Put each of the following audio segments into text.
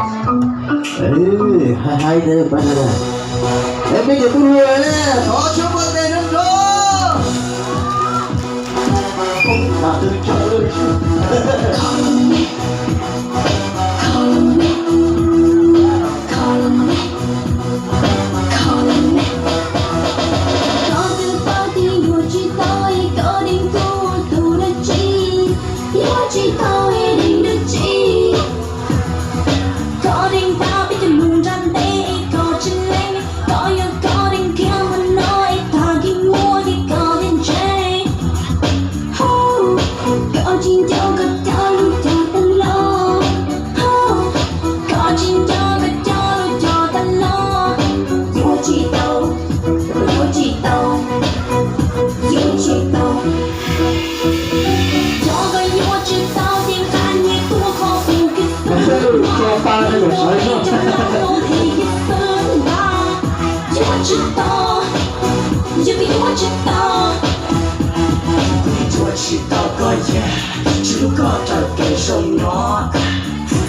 Hai hai de banana. Bây giờ tôi hứa nè, có cho bọn này năm đó. Không làm được cho ơi. Chỉ tao hay định được chi có định tao biết chân mùng răn tê có chân lên có yêu có định kia mà nói ta khi mua thì có định chơi có chính cho luôn cho ta lo có chính cho luôn cho ta lo yêu chỉ tao yêu chỉ tao yêu chỉ tao Cho ba đây là sợi nó. 我知道，也比我知道。我知道个夜，只有个的给手诺，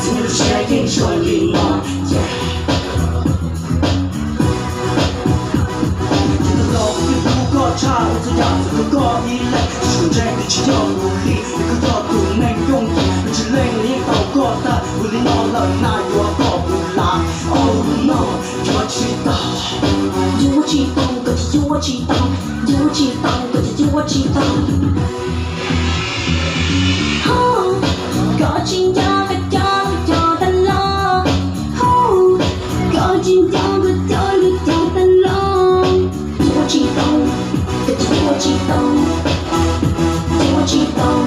进入血印手里诺耶。这个老虎不过差，我这样子不过一类，手这个只有努力，一个要独能用力，我只令你到过的，无力闹了那有过不来。Oh no， 我知道。我知道，可是我知道，我知道，可是我知道。có chính cho cái cho ta lo. Có chính cho ta lo. Tôi chỉ đâu, tôi chỉ đâu, tôi chỉ đâu.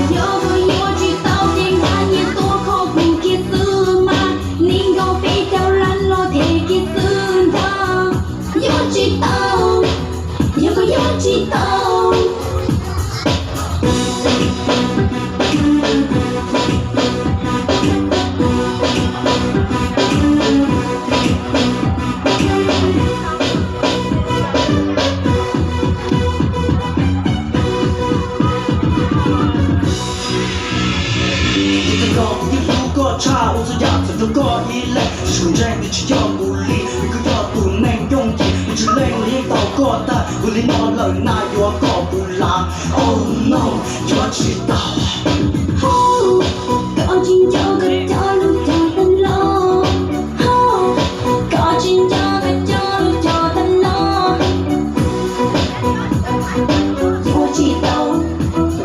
Nhớ tôi chỉ đâu tiếng Anh như tôi không biết cái sự mà nên không biết theo lăn lo thế cái sự đó. Nhớ chỉ đâu, nhớ chỉ đâu.差我这样子就过一类，手真的只有鼓励，一个要独能用力，我只令你到过的，无力闹了那有个不来。Oh no， 我知道。có chính cho cái luôn cho ta lo. Có chính cho cái luôn cho ta lo. Tôi chỉ đâu,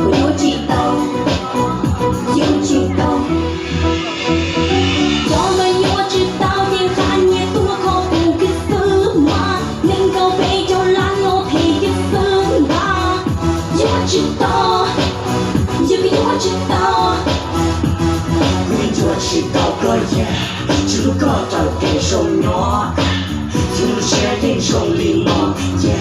tôi chỉ đâu, tôi chỉ đâu.知道，也比我知道。我知道个夜，只有个的给手诺，进入血印手里诺耶。